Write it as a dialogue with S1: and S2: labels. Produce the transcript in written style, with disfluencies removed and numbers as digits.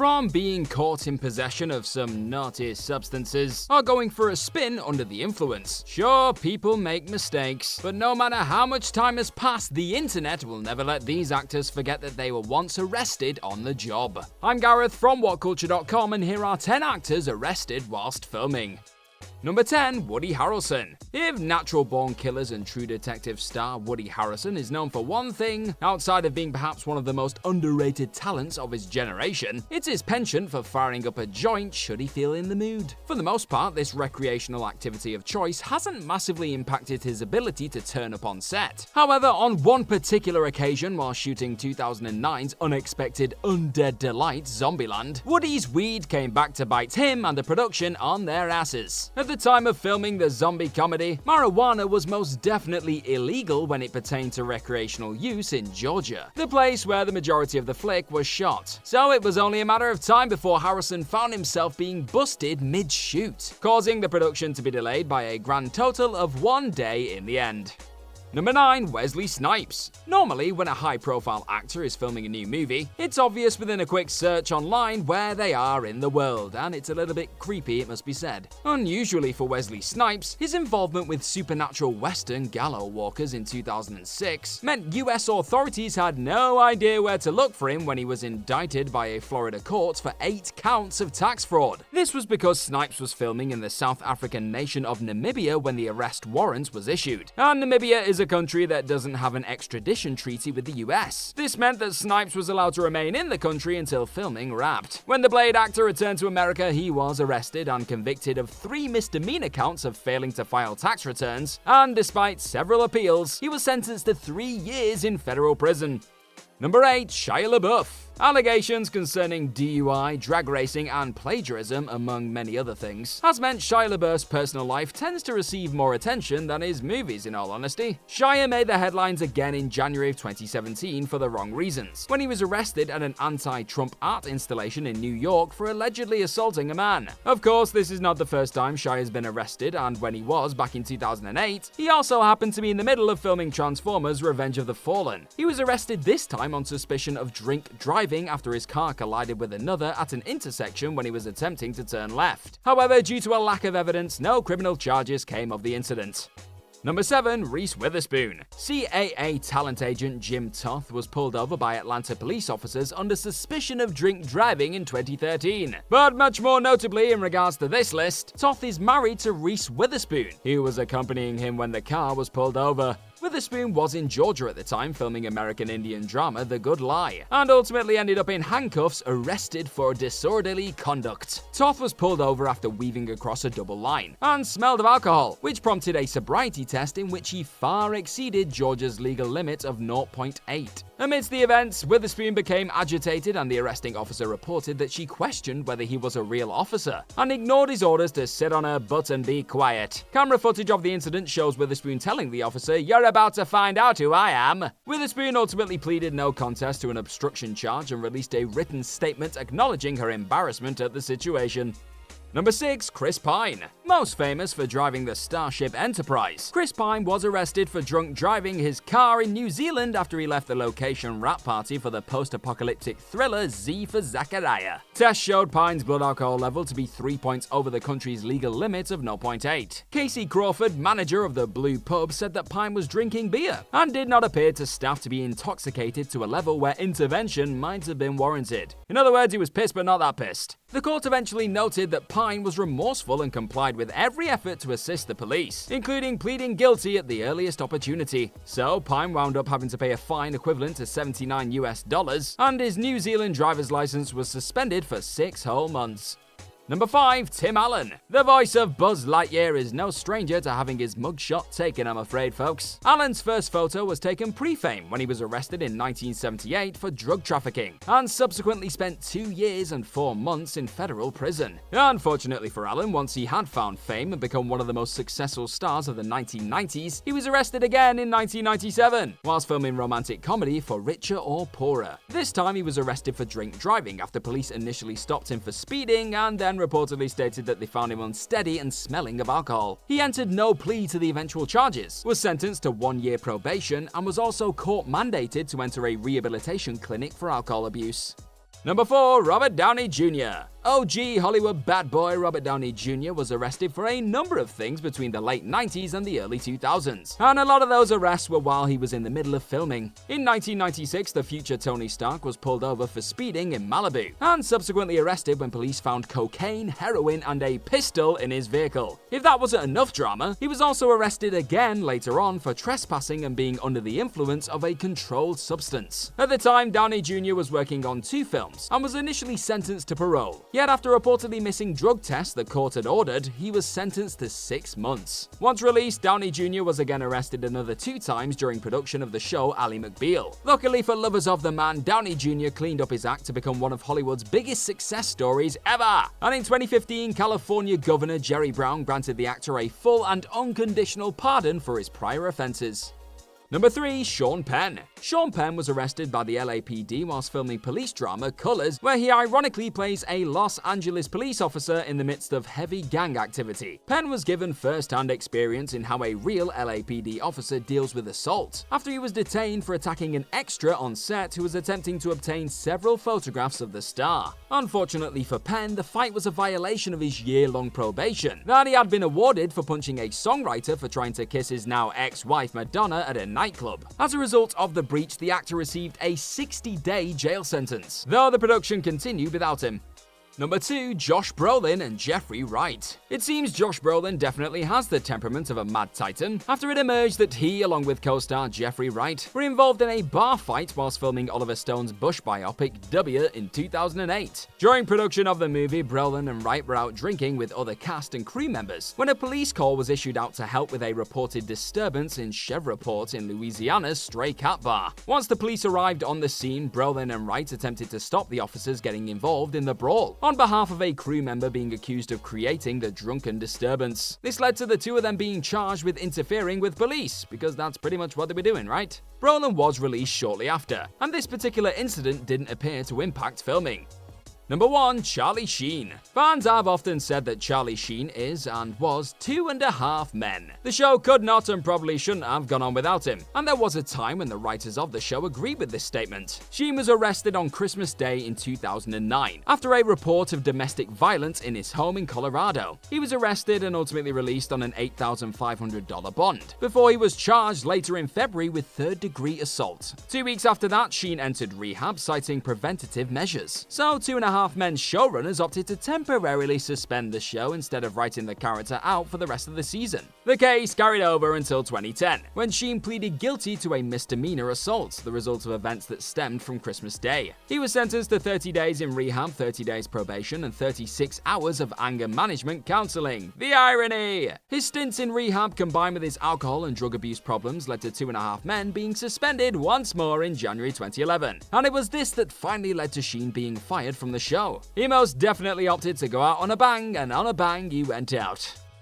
S1: from being caught in possession of some naughty substances or going for a spin under the influence. Sure, people make mistakes, but no matter how much time has passed, the internet will never let these actors forget that they were once arrested on the job. I'm Gareth from WhatCulture.com, and here are 10 actors arrested whilst filming. Number 10. Woody Harrelson. If natural-born killers and True Detective star Woody Harrelson is known for one thing, outside of being perhaps one of the most underrated talents of his generation, it's his penchant for firing up a joint should he feel in the mood. For the most part, this recreational activity of choice hasn't massively impacted his ability to turn up on set. However, on one particular occasion while shooting 2009's unexpected undead delight Zombieland, Woody's weed came back to bite him and the production on their asses. At the time of filming the zombie comedy, marijuana was most definitely illegal when it pertained to recreational use in Georgia, the place where the majority of the flick was shot. So it was only a matter of time before Harrison found himself being busted mid-shoot, causing the production to be delayed by a grand total of 1 day in the end. Number 9. Wesley Snipes. Normally, when a high-profile actor is filming a new movie, it's obvious within a quick search online where they are in the world, and it's a little bit creepy, it must be said. Unusually for Wesley Snipes, his involvement with supernatural western Gallow Walkers in 2006 meant US authorities had no idea where to look for him when he was indicted by a Florida court for 8 counts of tax fraud. This was because Snipes was filming in the South African nation of Namibia when the arrest warrant was issued, and Namibia is a country that doesn't have an extradition treaty with the US. This meant that Snipes was allowed to remain in the country until filming wrapped. When the Blade actor returned to America, he was arrested and convicted of 3 misdemeanor counts of failing to file tax returns, and despite several appeals, he was sentenced to 3 years in federal prison. Number 8. Shia LaBeouf. Allegations concerning DUI, drag racing, and plagiarism, among many other things, has meant Shia LaBeouf's personal life tends to receive more attention than his movies, in all honesty. Shia made the headlines again in January of 2017 for the wrong reasons, when he was arrested at an anti-Trump art installation in New York for allegedly assaulting a man. Of course, this is not the first time Shia has been arrested, and when he was back in 2008, he also happened to be in the middle of filming Transformers: Revenge of the Fallen. He was arrested this time on suspicion of drink driving after his car collided with another at an intersection when he was attempting to turn left. However, due to a lack of evidence, no criminal charges came of the incident. Number 7. Reese Witherspoon. CAA talent agent Jim Toth was pulled over by Atlanta police officers under suspicion of drink driving in 2013. But much more notably in regards to this list, Toth is married to Reese Witherspoon, who was accompanying him when the car was pulled over. Witherspoon was in Georgia at the time filming American Indian drama The Good Lie, and ultimately ended up in handcuffs, arrested for disorderly conduct. Toth was pulled over after weaving across a double line, and smelled of alcohol, which prompted a sobriety test in which he far exceeded Georgia's legal limit of 0.8. Amidst the events, Witherspoon became agitated, and the arresting officer reported that she questioned whether he was a real officer, and ignored his orders to sit on her butt and be quiet. Camera footage of the incident shows Witherspoon telling the officer, "You're about to find out who I am." Witherspoon ultimately pleaded no contest to an obstruction charge and released a written statement acknowledging her embarrassment at the situation. Number 6. Chris Pine. Most famous for driving the Starship Enterprise, Chris Pine was arrested for drunk driving his car in New Zealand after he left the location wrap party for the post-apocalyptic thriller Z for Zachariah. Tests showed Pine's blood alcohol level to be 3 points over the country's legal limit of 0.8. Casey Crawford, manager of the Blue Pub, said that Pine was drinking beer and did not appear to staff to be intoxicated to a level where intervention might have been warranted. In other words, he was pissed but not that pissed. The court eventually noted that Pine was remorseful and complied with every effort to assist the police, including pleading guilty at the earliest opportunity. So Pine wound up having to pay a fine equivalent to $79 US, and his New Zealand driver's license was suspended for 6 whole months. Number 5. Tim Allen. The voice of Buzz Lightyear is no stranger to having his mugshot taken, I'm afraid, folks. Allen's first photo was taken pre-fame when he was arrested in 1978 for drug trafficking, and subsequently spent 2 years and 4 months in federal prison. Unfortunately for Allen, once he had found fame and become one of the most successful stars of the 1990s, he was arrested again in 1997, whilst filming romantic comedy for Richer or Poorer. This time he was arrested for drink driving after police initially stopped him for speeding and then reportedly stated that they found him unsteady and smelling of alcohol. He entered no plea to the eventual charges, was sentenced to 1 year probation, and was also court mandated to enter a rehabilitation clinic for alcohol abuse. Number 4. Robert Downey Jr. OG Hollywood bad boy Robert Downey Jr. was arrested for a number of things between the late 90s and the early 2000s, and a lot of those arrests were while he was in the middle of filming. In 1996, the future Tony Stark was pulled over for speeding in Malibu, and subsequently arrested when police found cocaine, heroin, and a pistol in his vehicle. If that wasn't enough drama, he was also arrested again later on for trespassing and being under the influence of a controlled substance. At the time, Downey Jr. was working on 2 films, and was initially sentenced to parole. Yet after reportedly missing drug tests the court had ordered, he was sentenced to 6 months. Once released, Downey Jr. was again arrested another 2 times during production of the show Ally McBeal. Luckily for lovers of the man, Downey Jr. cleaned up his act to become one of Hollywood's biggest success stories ever. And in 2015, California Governor Jerry Brown granted the actor a full and unconditional pardon for his prior offenses. Number 3. Sean Penn. Sean Penn was arrested by the LAPD whilst filming police drama Colors, where he ironically plays a Los Angeles police officer in the midst of heavy gang activity. Penn was given first-hand experience in how a real LAPD officer deals with assault, after he was detained for attacking an extra on set who was attempting to obtain several photographs of the star. Unfortunately for Penn, the fight was a violation of his year-long probation that he had been awarded for punching a songwriter for trying to kiss his now ex-wife Madonna at a nightclub. As a result of the breach, the actor received a 60-day jail sentence, though the production continued without him. Number 2. Josh Brolin and Jeffrey Wright. It seems Josh Brolin definitely has the temperament of a mad titan, after it emerged that he, along with co-star Jeffrey Wright, were involved in a bar fight whilst filming Oliver Stone's Bush biopic W in 2008. During production of the movie, Brolin and Wright were out drinking with other cast and crew members when a police call was issued out to help with a reported disturbance in Chevreport in Louisiana's Stray Cat Bar. Once the police arrived on the scene, Brolin and Wright attempted to stop the officers getting involved in the brawl, on behalf of a crew member being accused of creating the drunken disturbance. This led to the 2 of them being charged with interfering with police, because that's pretty much what they were doing, right? Brolan was released shortly after, and this particular incident didn't appear to impact filming. Number 1. Charlie Sheen. Fans have often said that Charlie Sheen is and was 2.5 men. The show could not and probably shouldn't have gone on without him, and there was a time when the writers of the show agreed with this statement. Sheen was arrested on Christmas Day in 2009 after a report of domestic violence in his home in Colorado. He was arrested and ultimately released on an $8,500 bond, before he was charged later in February with third-degree assault. 2 weeks after that, Sheen entered rehab citing preventative measures. So 2.5 Men showrunners opted to temporarily suspend the show instead of writing the character out for the rest of the season. The case carried over until 2010, when Sheen pleaded guilty to a misdemeanor assault, the result of events that stemmed from Christmas Day. He was sentenced to 30 days in rehab, 30 days probation, and 36 hours of anger management counseling. The irony! His stints in rehab combined with his alcohol and drug abuse problems led to 2.5 Men being suspended once more in January 2011. And it was this that finally led to Sheen being fired from the show. He most definitely opted to go out on a bang, and on a bang he went out.